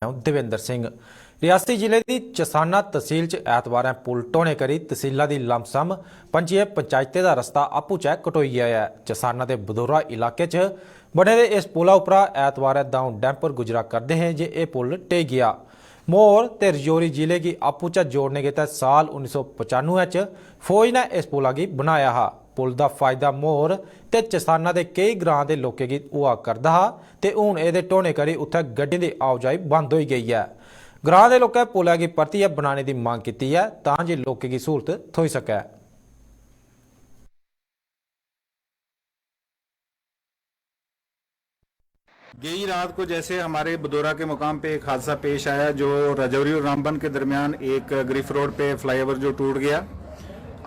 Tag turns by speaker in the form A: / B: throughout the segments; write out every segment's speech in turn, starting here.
A: देवेंद्र सिंह रियासी जिले की चसाना तहसील च ऐतवारें पुल ढोने करी तहसील की लमसम 5 पंचायतें का रस्ता आपू च कटोई गया है। चसाना के बदौरा इलाके च बने दे इस पुला उपरा ऐतवारें दाऊं डैंपर गुजरा करते हैं जे यह पुल ढह गया। मोर ते रजौरी जिले की आपू च जोड़ने के तहत साल 1995 च फौज ने इस पुला की बनाया हा। पुल का फायदा मोर ते चसाना के कई ग्रां के लोगों की हुआ करदा हा ते हुण इहदे ढोने करी उत्थे गड्डियां की आवाजाही बंद हो गई है। ग्रां के लोगों पुल की परतियै बनाने की मांग की है तां जे लोगों की सहूलत थोई सके।
B: गई रात को जैसे हमारे बदौरा के मुकाम पे एक हादसा पेश आया, जो रजौरी और रामबन के दरमियान एक ग्रिफ रोड पे फ्लाईओवर जो टूट गया।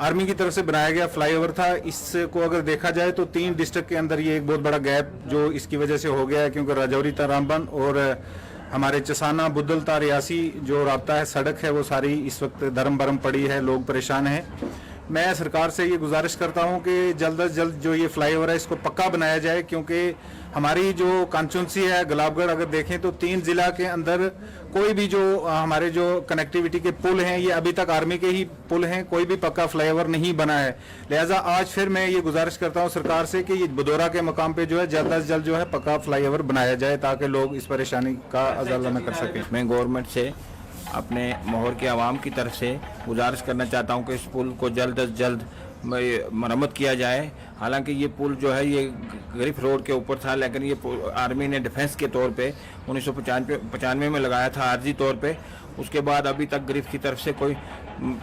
B: आर्मी की तरफ से बनाया गया फ्लाईओवर था। इसको अगर देखा जाए तो 3 डिस्ट्रिक्ट के अंदर ये एक बहुत बड़ा गैप जो इसकी वजह से हो गया है, क्योंकि रजौरी ता रामबन और हमारे चसाना बुद्दल ता रियासी जो राब्ता है सड़क है वो सारी इस वक्त धर्म भरम पड़ी है, लोग परेशान हैं। मैं सरकार से ये गुजारिश करता हूँ कि जल्द अज जल्द जो ये फ्लाईओवर है इसको पक्का बनाया जाए, क्योंकि हमारी जो कॉन्स्टिट्यूंसी है गुलाबगढ़ अगर देखें तो 3 जिला के अंदर कोई भी जो हमारे जो कनेक्टिविटी के पुल हैं ये अभी तक आर्मी के ही पुल हैं, कोई भी पक्का फ्लाईओवर नहीं बना है। लिहाजा आज फिर मैं ये गुजारिश करता हूँ सरकार से कि ये बदौरा के मकाम पे जो है जल्द अज जल्द जो है पक्का फ्लाईओवर बनाया जाए ताकि लोग इस परेशानी का अजाला न कर सकें।
C: मैं गवर्नमेंट से अपने मोहर के आवाम की तरफ से गुजारिश करना चाहता हूं कि इस पुल को जल्द अज जल्द मरम्मत किया जाए। हालांकि ये पुल जो है ये ग्रिफ रोड के ऊपर था, लेकिन ये आर्मी ने डिफेंस के तौर पे 1995 में लगाया था आर्जी तौर पे। उसके बाद अभी तक ग्रिफ की तरफ से कोई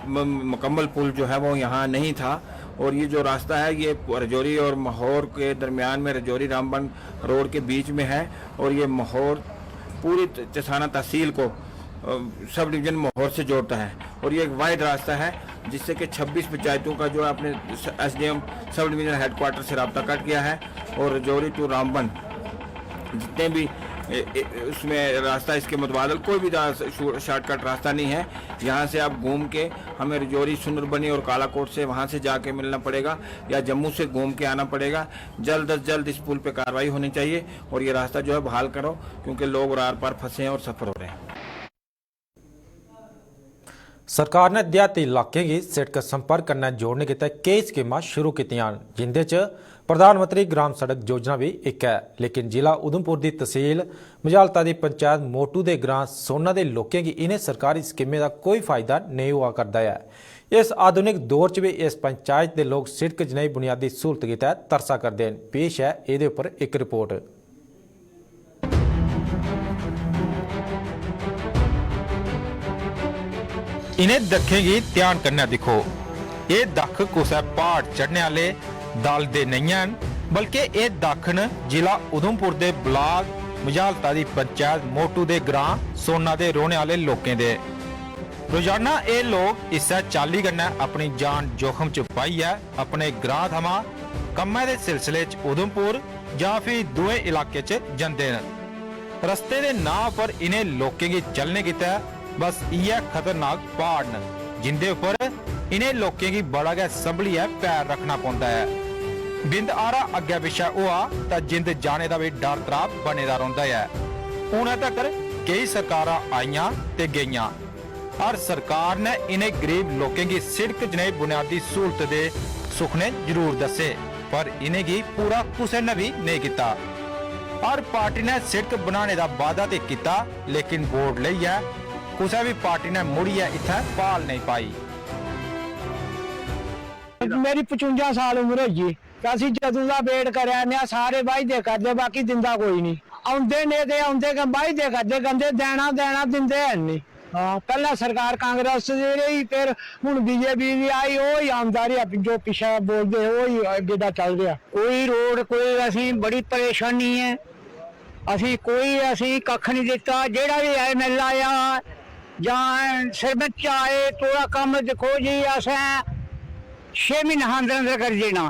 C: मुकम्मल पुल जो है वो यहाँ नहीं था। और ये जो रास्ता है ये रजौरी और माहौर के दरमियान में रजौरी रामबन रोड के बीच में है, और ये माहौर पूरी चसाना तहसील को सब डिवीजन माहौर से जोड़ता है। और ये एक वाइड रास्ता है जिससे कि 26 पंचायतों का जो अपने SDM सब डिवीजन हेडक्वार्टर से रब्ता कट गया है, और रजौरी टू रामबन जितने भी उसमें रास्ता इसके मुतबादल कोई भी शॉर्टकट रास्ता नहीं है। यहाँ से आप घूम के हमें रजौरी सुंदरबनी और कालाकोट से वहाँ से जाके मिलना पड़ेगा या जम्मू से घूम के आना पड़ेगा। जल्द अज जल्द इस पुल पे कार्रवाई होनी चाहिए और ये रास्ता जो है बहाल करो, क्योंकि लोग रार पार फंसे हैं और सफ़र हो रहे हैं।
A: सरकार ने देहाती इलाके की सड़क संपर्क करने जोड़ने के तहत कई स्कीमां शुरू की, जिंदे च प्रधानमंत्री ग्राम सड़क योजना भी एक है। लेकिन जिला उधमपुर की तहसील मजालता की पंचायत मोटू के ग्रां सोना के लोगों की इन्हें सरकारी स्कीमें का कोई फायदा नहीं हुआ करता है। इस आधुनिक दौर च भी इस पंचायत के लोग सड़क जनेही बुनियादी सहूलत के तहत तरसा करते हैं। पेश है ये उपर एक रिपोर्ट। इन्हें दखें गी ध्यान कन्नै दिखो, ये दख कुसै पहाड़ चढ़ने वाले दल दे नहीं हैं, बल्कि ये दख न जिला उधमपुर दे ब्लाक मजालता दी पंचायत मोटू दे ग्रां सोना दे रौहने वाले लोकें दे। रोजाना ये लोग इस चाली कन्नै अपनी जान जोखम च पाइयै अपने ग्रां थमां कम्मै दे सिलसिले च उधमपुर जां फिर दुए इलाके च जंदे न। रस्ते दे नां पर इन्हें लोकें गी चलने गितै बस इयै खतरनाक पहाड़ न, जिंदे उपर इन्हें लोकें गी बड़ा गै संभलियै पैर रखना पौंदा है। बिंद आरा अग्गै पिच्छै हुआ तां जिंद जाने दा भी डर त्राह बने दा रौंह्दा है। हुण तक्कर कई सरकारां आईयां ते गेइयां, हर सरकार ने इन्हें गरीब लोकें गी सड़क जनेही बुनियादी सहूलत दे सुखने जरूर दस्से, पर इन्हें गी पूरा कुसै ने भी नहीं कीता। हर पार्टी ने सड़क बनाने दा वादा ते कीता, लेकिन वोट लेइयै कुसै भी पार्टी ने मुड़ियै इत्थै भाल नहीं पाई।
D: मेरी 55 साल उम्र होई, असं जदों का वेट कर सारे वायदे करते, बाकी दिंदा कोई नहीं। आउंदे ने ते आउंदे वायदे करते, कहते देना देना, दिंदे है नहीं। हाँ, पहला सरकार कांग्रेस दी रही, फिर हुण BJP दी आई, वही आंदा रहा जो पिछा बोलते वही अगे दा चल रहा। कोई रोड कोई असी बड़ी परेशानी है, असी कोई असी कख नहीं दिता। जेड़ा भी ML आया जां सरपंच आए, थोड़ा कम देखो जी, असें 6 महीने अंदर अंदर कर देना।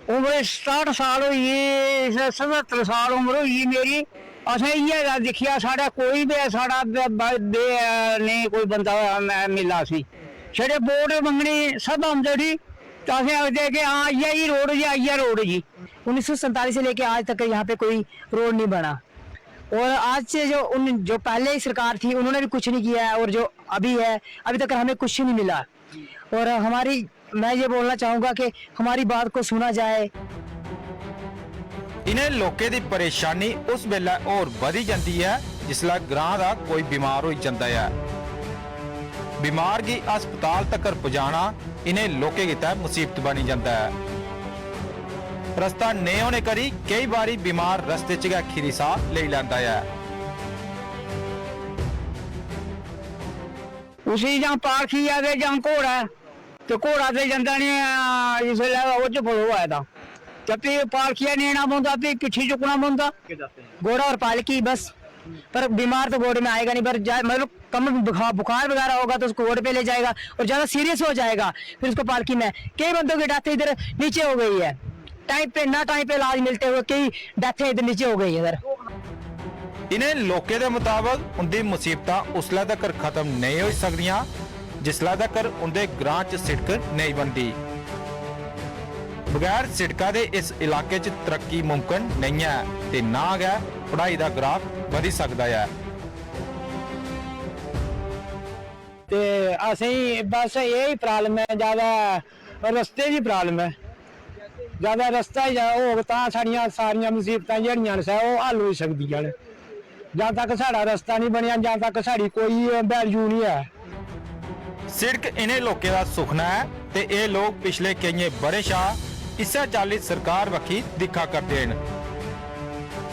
D: उम्र 67 साल हुई, 77 साल उम्र हुई मेरी। असें इयै दिक्खिया, साढ़ा कोई भी साढ़ा नहीं कोई बंदा मिला सी। छड़े वोट मंगनी सब आंदे ठी, तो असें आखते कि हाँ इयै रोड जी, इयै रोड जी। 1947 से लेके आज तक यहाँ पे कोई रोड नहीं बना।
E: और आज से जो पहले सरकार थी उन्होंने भी कुछ नहीं किया है, और जो अभी है अभी तक हमें कुछ नहीं मिला। और मैं ये बोलना चाहूँगा कि हमारी बात को सुना जाए।
A: इन्हें लोकें दी परेशानी उस वेले और वधी जाती है जिसलै ग्रां दा कोई बीमार हो जाता है। बीमार गी अस्पताल तक पहुंचाना इन्हें लोकें गितै मुसीबत बनी जाता है। रस्ता नहीं होने करी कई बारी बीमार रस्ते च गै खीरी साह ले लैंदा है।
D: उसी जहाँ पालकी है ते जहाँ घोड़ा है, तो घोड़ा ते जंदा नहीं इसलै ओह् च फलो आए दा, ते फ्ही पालकिया नेना पौंदा, फ्ही पिट्ठी चुकना पौंदा,
E: घोड़ा और पालकी बस। पर बीमार तो घोड़े में आएगा नहीं, पर मतलब कम बुखार वगैरह होगा तो उसको घोड़े पे ले जाएगा, और ज्यादा सीरियस हो जाएगा फिर उसको पालकी में। कई बंदों की डेथ इधर नीचे हो गई है, टाइम पे इलाज मिलते हुए कई डेथें इधर नीचे हो गई है इधर।
A: इन्हें लोकें दे मुताबिक उनकी मुसीबतां उसलै तक खत्म नहीं हो सकदियां जिसलै तक उनके ग्रां च सिड़क नहीं बनती। बगैर सिड़का दे इस इलाके च तरक्की मुमकिन नहीं है ते ना गै पढ़ाई दा ग्राफ वधी सकदा है।
D: ते असें बस यही प्रॉब्लम है, ज्यादा रस्ते की प्रॉब्लम है। ज्यादा रस्ता होग तां सारियां मुसीबतां जेहड़ियां न ओह् हल होई सकदियां न। जहाँ तक साड़ा रस्ता नहीं बनया, जहाँ तक साड़ी कोई वैल्यू नहीं है।
A: सिड़क इन्हें लोकें का सुखना है ते ये लोग पिछले कई बरे शा इस्सै चाल्ली सरकार बक्खी दिक्खा करदे न।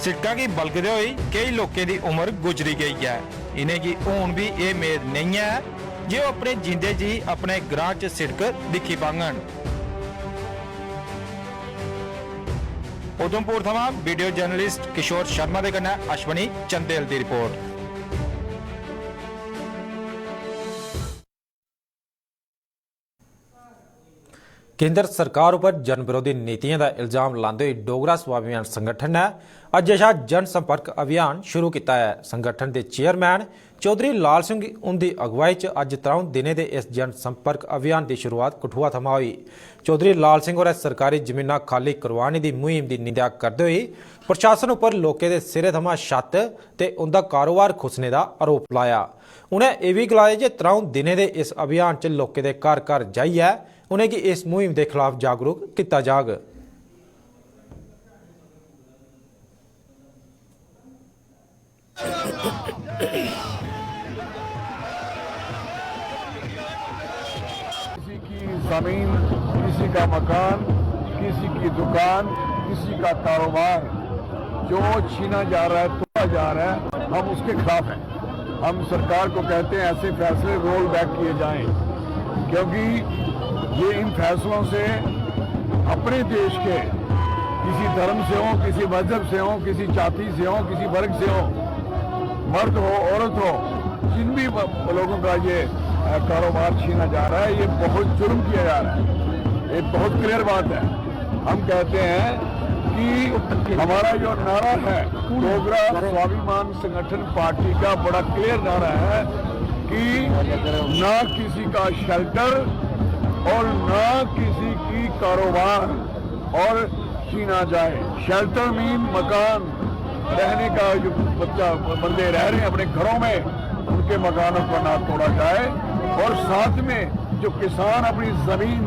A: सिड़कां गी बलगदे होई कई लोकें दी उम्र गुजरी गई है। इन्हें गी हुण भी ये मेद नहीं है जे ओह् अपने जींदे जी अपने ग्रां च सिड़क दिक्खी पाङन। उधमपुर थमां वीडियो जर्नलिस्ट किशोर शर्मा दे कन्नै अश्वनी चंदेल दी रिपोर्ट। केंद्र सरकार पर जन विरोधी नीतियों का इल्जाम लाते हुए डोगरा स्वाभिमान संगठन ने अज जन संपर्क अभियान शुरू किया है। संगठन के चेयरमैन चौधरी लाल सिंह उनकी अगुवाई च अज 3 दिनों के इस जन संपर्क अभियान की शुरुआत कठुआ थमां हुई। चौधरी लाल सिंह होरें सरकारी जमीनां खाली करवाने की मुहिम की निंदा करते हुए प्रशासन उपर लोकें के सिरे थमां छत ते उनका कारोबार खुसने का आरोप लाया। उन्हें यह भी गलाया कि 3 दिनों के इस अभियान च लोकें के घर घर जाइए उन्हें इस मुहिम के खिलाफ जागरूक किया जाग।
F: किसी की जमीन, किसी का मकान, किसी की दुकान, किसी का कारोबार जो छीना जा रहा है, तोड़ा जा रहा है, हम उसके खिलाफ हैं। हम सरकार को कहते हैं ऐसे फैसले रोल बैक किए जाएं, क्योंकि ये इन फैसलों से अपने देश के किसी धर्म से हो, किसी मजहब से हो, किसी जाति से हो, किसी वर्ग से हो, मर्द हो औरत हो, जिन भी लोगों का ये कारोबार छीना जा रहा है, ये बहुत जुर्म किया जा रहा है। ये बहुत क्लियर बात है। हम कहते हैं कि हमारा जो नारा है डोगरा स्वाभिमान संगठन पार्टी का बड़ा क्लियर नारा है कि ना किसी का शेल्टर और ना किसी की कारोबार और छीना जाए। शेल्टर मीन मकान, रहने का जो बंदे रह रहे हैं अपने घरों में, उनके मकानों को ना तोड़ा जाए, और साथ में जो किसान अपनी जमीन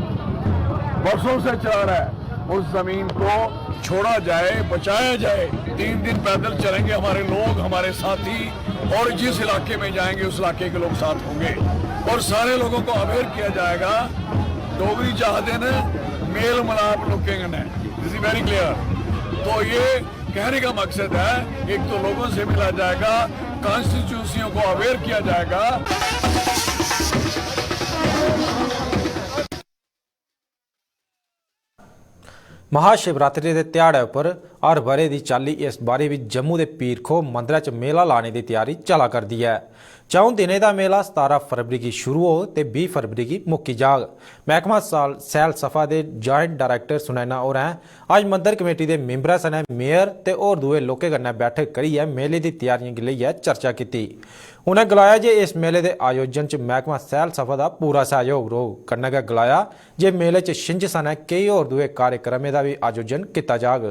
F: बरसों से चला रहा है उस जमीन को छोड़ा जाए, बचाया जाए। 3 दिन पैदल चलेंगे हमारे लोग, हमारे साथी, और जिस इलाके में जाएंगे उस इलाके के लोग साथ होंगे, और सारे लोगों को अवेयर किया जाएगा। डोगरी चाहते न मेल मलाप लोकेंगे न, दिस इज वेरी क्लियर। तो ये कहने का मकसद है, एक तो लोगों से मिला जाएगा, कॉन्स्टिट्यूंसियों को अवेयर किया जाएगा।
A: महाशिवरात्रि के ध्याड़े पर हर बरे की चाली इस बारी भी जम्मू के पीरखो मंदिर च मेला लाने की तैयारी चला करती है। 4 दिनों का मेला 17 फरवरी की शुरू हो तो 20 फरवरी की मुक्की जाग। महकमा सैल सफा के जॉइंट डायरैक्टर सुनैना होरें अज मंदिर कमेटी के मैंबर सने मेयर ते होर दुए लोकें कन्नै बैठक करियै मेले की तैयारियों की लेइयै चर्चा की। उन्हें गलाया जे इस मेले के आयोजन च महकमा सैल सफा का पूरा सहयोग रोग। कन्नै गै गलाया जे मेले च छिंज सने कई होर दुए कार्यक्रमें का भी आयोजन किया जाग।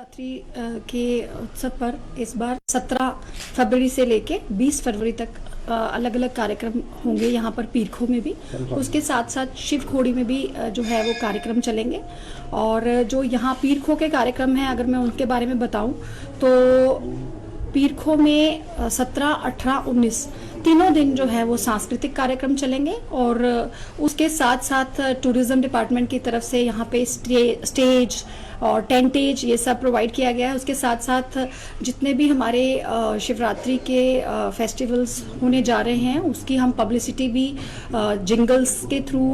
G: शिवरात्रि के उत्सव पर इस बार 17 फरवरी से लेके 20 फरवरी तक अलग अलग कार्यक्रम होंगे यहाँ पर पीरखो में भी, उसके साथ साथ शिव खोड़ी में भी जो है वो कार्यक्रम चलेंगे। और जो यहाँ पीरखो के कार्यक्रम हैं, अगर मैं उनके बारे में बताऊं तो पीरखो में 17, 18, 19 तीनों दिन जो है वो सांस्कृतिक कार्यक्रम चलेंगे। और उसके साथ साथ टूरिज्म डिपार्टमेंट की तरफ से यहाँ पे स्टेज और टेंटेज ये सब प्रोवाइड किया गया है। उसके साथ साथ जितने भी हमारे शिवरात्रि के फेस्टिवल्स होने जा रहे हैं उसकी हम पब्लिसिटी भी जिंगल्स के थ्रू,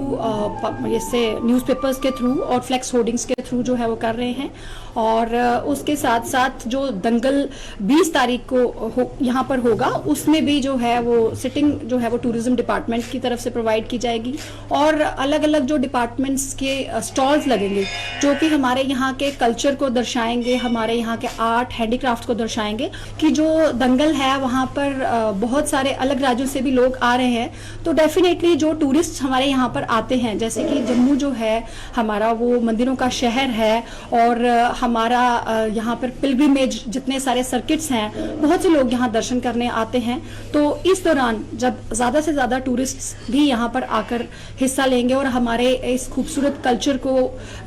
G: जैसे न्यूज़पेपर्स के थ्रू और फ्लेक्स होर्डिंग्स के थ्रू जो है वो कर रहे हैं। और उसके साथ साथ जो दंगल 20 तारीख को यहाँ पर होगा उसमें भी जो है वो सिटिंग जो है वो टूरिज्म डिपार्टमेंट की तरफ से प्रोवाइड की जाएगी। और अलग अलग जो डिपार्टमेंट्स के स्टॉल्स लगेंगे जो कि हमारे यहाँ के कल्चर को दर्शाएंगे, हमारे यहाँ के आर्ट हैंडीक्राफ्ट को दर्शाएंगे कि जो दंगल है वहाँ पर बहुत सारे अलग राज्यों से भी लोग आ रहे हैं। तो डेफिनेटली जो टूरिस्ट हमारे यहाँ पर आते हैं, जैसे कि जम्मू जो है हमारा वो मंदिरों का शहर है और हमारा यहाँ पर पिलग्रिमेज जितने सारे सर्किट्स हैं, बहुत से लोग यहाँ दर्शन करने आते हैं। तो इस दौरान जब ज़्यादा से ज़्यादा टूरिस्ट भी यहाँ पर आकर हिस्सा लेंगे और हमारे इस खूबसूरत कल्चर को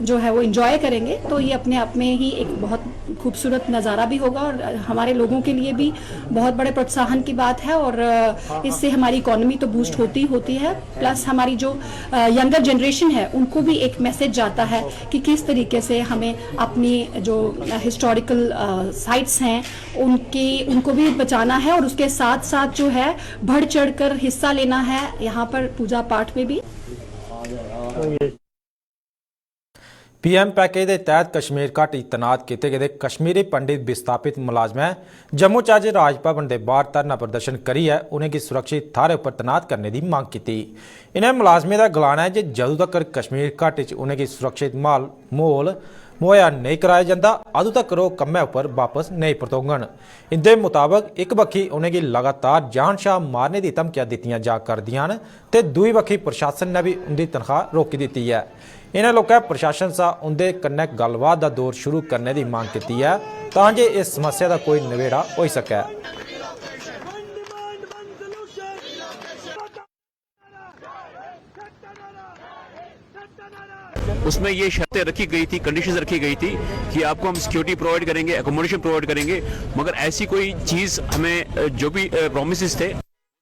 G: जो है वो एंजॉय करेंगे, तो ये अपने आप में ही एक बहुत खूबसूरत नज़ारा भी होगा और हमारे लोगों के लिए भी बहुत बड़े प्रोत्साहन की बात है। और इससे हमारी इकोनॉमी तो बूस्ट होती है, प्लस हमारी जो यंगर जनरेशन है उनको भी एक मैसेज जाता है कि किस तरीके से हमें अपनी जो हिस्टोरिकल साइट्स हैं उनको भी बचाना है और उसके साथ साथ जो है बढ़ चढ़कर हिस्सा लेना है यहाँ पर पूजा पाठ में भी।
A: पीएम पैकेज के तहत कश्मीर घाटी तैनात किए गए कश्मीरी पंडित विस्थापित मुलाजमें जम्मू च अज राज भवन के बाहर धरना प्रदर्शन करिए उन्हें सुरक्षित थाहरें पर तैनात करने की मांग की। इन्हें मुलाजमें का गलाना है कि जदों तक कश्मीर घाटी उन्हें सुरक्षित माहौल मुहैया नहीं कराया जाता अदों तक वो कम्मै उपर वापस नहीं परतोंगन। इनके मुताबक एक बखी उन्हें लगातार जान शाह मारने की धमकियां दित्तियां जा करदियां ते दूई बखी प्रशासन ने भी उनकी तनख्वाह रोकी दी है। इन्हें लोगों प्रशासन से उनके कन्नै गलबात का दौर शुरू करने की मांग की है तां जे इस समस्या का कोई नवेड़ा हो सके।
H: उसमें ये शर्तें रखी गई थी, कंडीशंस रखी गई थी कि आपको हम सिक्योरिटी प्रोवाइड करेंगे, एकोमोडेशन प्रोवाइड करेंगे, मगर ऐसी कोई चीज हमें जो भी प्रोमिसेस थे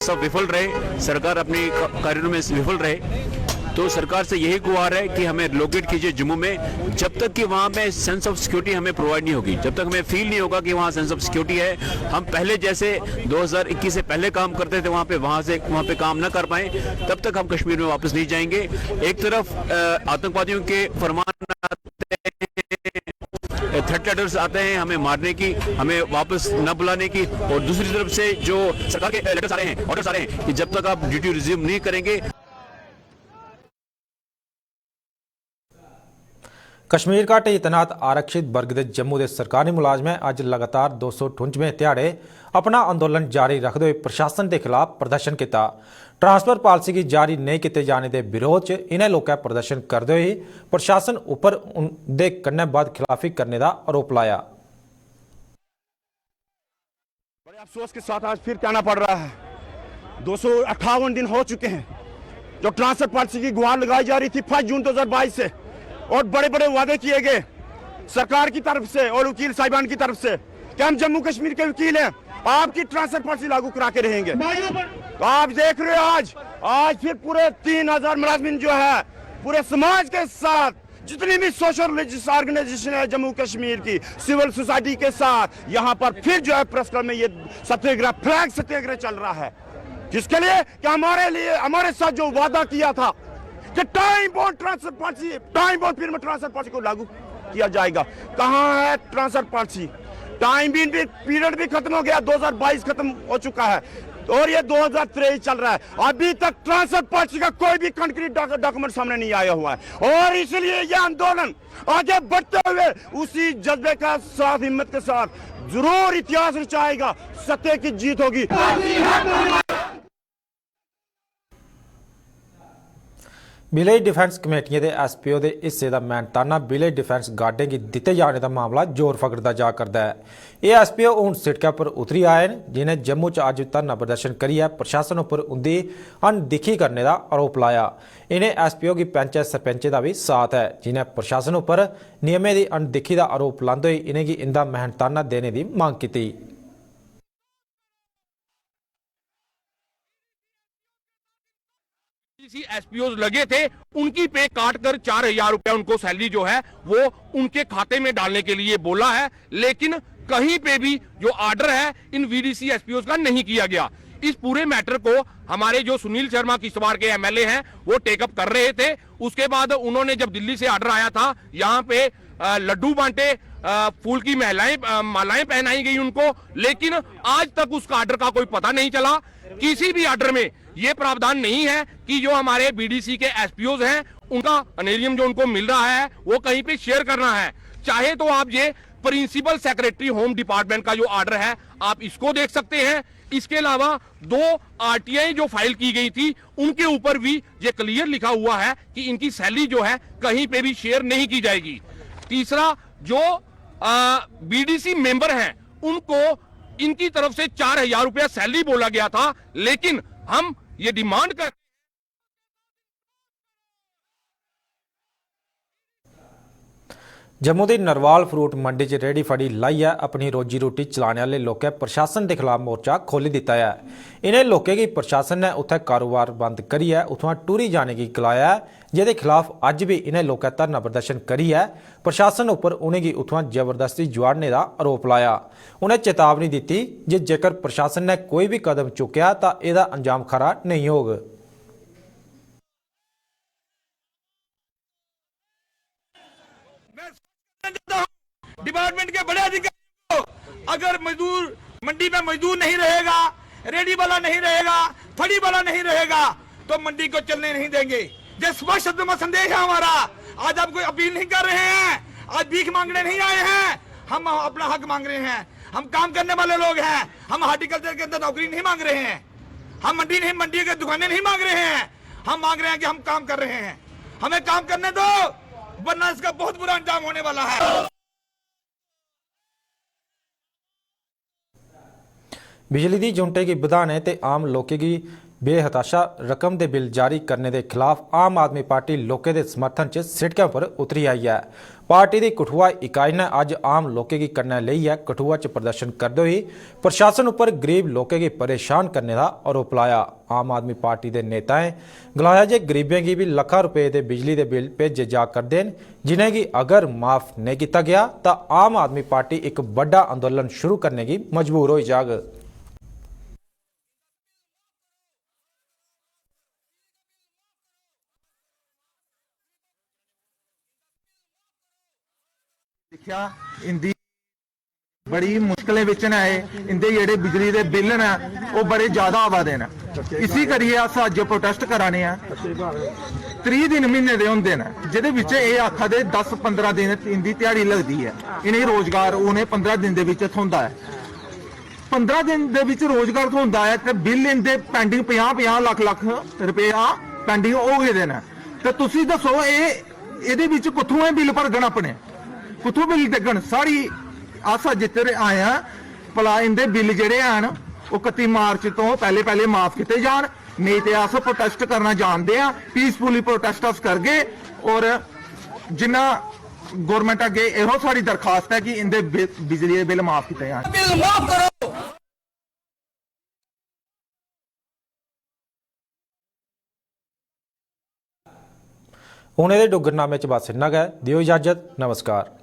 H: सब विफल रहे, सरकार अपने कार्यों में विफल रहे। तो सरकार से यही गुहार है कि हमें लोकेट कीजिए जम्मू में, जब तक कि वहाँ पे सेंस ऑफ सिक्योरिटी हमें प्रोवाइड नहीं होगी, जब तक हमें फील नहीं होगा कि वहाँ सेंस ऑफ सिक्योरिटी है, हम पहले जैसे 2021 से पहले काम करते थे वहाँ पे काम न कर पाए, तब तक हम कश्मीर में वापस नहीं जाएंगे। एक तरफ आतंकवादियों के फरमान आते हैं, थ्रेट लेटर्स आते हैं हमें मारने की, हमें वापस न बुलाने की, और दूसरी तरफ से जो सरकार के लेटर्स आ रहे हैं, ऑर्डर्स आ रहे हैं कि जब तक आप ड्यूटी रिज्यूम नहीं करेंगे।
A: कश्मीर घाटी तैनात आरक्षित वर्ग के जम्मू के सरकारी मुलाजमें अज लगातार 258वें ध्याड़े अपना अंदोलन जारी रखते हुए प्रशासन के खिलाफ प्रदर्शन किया। ट्रांसफर पॉलिसी की जारी नहीं किए जाने के विरोध च इन्हें लोगों प्रदर्शन करते हुए प्रशासन उपर उनके कन्नै बाद खिलाफी करने का आरोप लाया।
I: बड़े अफसोस के साथ आज फिर कहना पड़ रहा है, 258 दिन हो चुके हैं जो ट्रांसफर पॉलिसी की गुहार लगाई जा रही थी 5 जून 2022 से, और बड़े बड़े वादे किए गए सरकार की तरफ से और वकील साहिबान की तरफ से कि हम जम्मू कश्मीर के वकील हैं, आपकी ट्रांसफर पॉलिसी लागू करा के रहेंगे। तो आप देख रहे हो आज फिर पूरे 3000 मुलाजमीन जो है पूरे समाज के साथ, जितनी भी सोशल रिलीजियस ऑर्गेनाइजेशन है जम्मू कश्मीर की, सिविल सोसाइटी के साथ यहाँ पर फिर जो है प्रेस क्लब में ये सत्याग्रह, फ्लैग सत्याग्रह चल रहा है। किसके लिए? कि हमारे लिए, हमारे साथ जो वादा किया था कि time bound transfer policy, time bound period में ट्रांसफर पॉलिसी को लागू किया जाएगा। कहां है ट्रांसफर पॉलिसी? टाइम भी पीरियड भी खत्म हो गया, 2022 खत्म हो चुका है और ये 2023 चल रहा है, अभी तक ट्रांसफर पॉलिसी का कोई भी कंक्रीट डॉक्यूमेंट सामने नहीं आया हुआ है। और इसलिए यह आंदोलन आगे बढ़ते हुए उसी जज्बे का साथ, हिम्मत के साथ जरूर इतिहास रचाएगा, सत्य की जीत होगी।
A: विलेज डिफेंस कमेटियां के SPO के हिस्से का मेहनताना विलेज डिफेंस गार्डें की दिते जाने का मामला जोर फकड़ता जा करता है। ये SPO हूँ सिड़कों पर उतरी आए हैं, जिन्हें जम्मू च अज धरना प्रदर्शन करिए प्रशासन उपर उनकी अनदिखी करने का आरोप लाया। इन्हें SPO की पंचायत सरपंच का भी साथ है, जिन्हें प्रशासन उपर नियमें की अनदिखी का आरोप लाते हुए इन्हें इनका मेहनताना देने की मांग की।
J: SPOs लगे थे, उनकी पे काट कर 4,000 रुपया उनको सैलरी जो है वो उनके खाते में डालने के लिए बोला है, लेकिन कहीं पे भी जो ऑर्डर है इन VDC SPOs का नहीं किया गया। इस पूरे मैटर को हमारे जो सुनील शर्मा किश्तवाड़ के MLA हैं वो टेकअप कर रहे थे। उसके बाद उन्होंने जब दिल्ली से ऑर्डर आया था, यहाँ पे लड्डू बांटे, फूल की मालाएं पहनाई गई उनको, लेकिन आज तक उसका ऑर्डर का कोई पता नहीं चला। किसी भी ऑर्डर में ये प्रावधान नहीं है कि जो हमारे BDC के SPOs हैं उनका अनेरियम जो उनको मिल रहा है वो कहीं पे शेयर करना है। चाहे तो आप ये प्रिंसिपल सेक्रेटरी होम डिपार्टमेंट का जो ऑर्डर है आप इसको देख सकते हैं। इसके अलावा 2 RTI जो फाइल की गई थी उनके ऊपर भी ये क्लियर लिखा हुआ है कि इनकी सैलरी जो है कहीं पे भी शेयर नहीं की जाएगी। तीसरा, जो BDC मेंबर हैं उनको इनकी तरफ से 4,000 रुपया सैलरी बोला गया था, लेकिन हम ये डिमांड कर
A: जम्मू की नरवाल फ्रूट मंडी च रेहड़ी फड़ी लाइया अपनी रोजी रोटी चलाने वाले लोगों प्रशासन के खिलाफ मोर्चा खोली दिता है। इन्हें लोगों की प्रशासन ने उत्थे कारोबार बंद करिए उतों टूरी जाने की गलाया, जिसके खिलाफ अज भी इन्हें लोगों धरना प्रदर्शन करिए प्रशासन उपर उन्हें उतों जबरदस्ती जुआड़ने का आरोप लाया। उन्हें चेतावनी दी जे जेकर प्रशासन ने कोई भी कदम चुकया तो यह अंजाम खरा नहीं होगा।
K: डिपार्टमेंट के बड़े अधिकारी को, अगर मजदूर मंडी में मजदूर नहीं रहेगा, रेडी वाला नहीं रहेगा, फड़ी वाला नहीं रहेगा तो मंडी को चलने नहीं देंगे। ये स्पष्ट शब्द में संदेश है हमारा। आज आप कोई अपील नहीं कर रहे हैं, आज भीख मांगने नहीं आए हैं, हम अपना हक मांग रहे हैं। हम काम करने वाले लोग हैं, हम हार्टिकल्चर के अंदर नौकरी नहीं मांग रहे हैं, हम मंडी के दुकानें नहीं मांग रहे हैं। हम मांग रहे हैं कि हम काम कर रहे हैं, हमें काम करने दो, वरना इसका बहुत बुरा अंजाम होने वाला है।
A: बिजली की यूनिटें की बढ़ाने ते आम लोगों की बेहताशा रकम के बिल जारी करने के खिलाफ आम आदमी पार्टी लोगों के समर्थन च सड़कों पर उतरी आई है। पार्टी की कठुआ इकाई ने अज आम लोगों की करने ली है कठुआ च प्रदर्शन करते हुए प्रशासन उपर गरीब लोगों की परेशान करने का आरोप लाया। आम आदमी पार्टी के नेताएं गलाया जे गरीबों की भी लाखों रुपए के बिजली के बिल भेजे जा करते हैं, जिन्हें की अगर माफ नहीं किया गया तो आम आदमी पार्टी एक बड़ा आंदोलन शुरू करने की मजबूर हो जाएगी।
L: देखा इंदी बड़ी मुश्किलें विच ने आए, इंदे जेड़े बिजली दे बिल ने वो बड़े ज्यादा आवा दे ने। इसी करिए अस अज प्रोटेस्ट कराने हैं। 30 दिन महीने दे होंदे ने, जिहदे विच एह आखा दे 10-15 दिन इंदी दिहाड़ी लगदी है, इन्हें रोजगार उन्हें 15 दिन दे विच थोंदा है। 15 दिन दे विच रोजगार थोंदा है ते बिल इंदे पेंडिंग 50-50 लाख रुपया पेंडिंग हो गए ने। ते तुसीं दसो इहदे विच कित्थों एह बिल भरगन, अपने कित्थों बिल देगन। सारी अस जित्ते आए हैं भला इंदे बिल जेहड़े हैं वो 31 मार्च तो पहले माफ किए जान, नहीं तो अस प्रोटेस्ट करना जानते हैं। पीसफुली प्रोटेस्ट अस करगे और जिन्ना गौरमेंट अगे एहो साड़ी दरखास्त है कि इंदे बिजली के बिल माफ किए जान।
A: हुणे दे डुगरनामे च बस इन्ना गै, दिओ इजाजत, नमस्कार।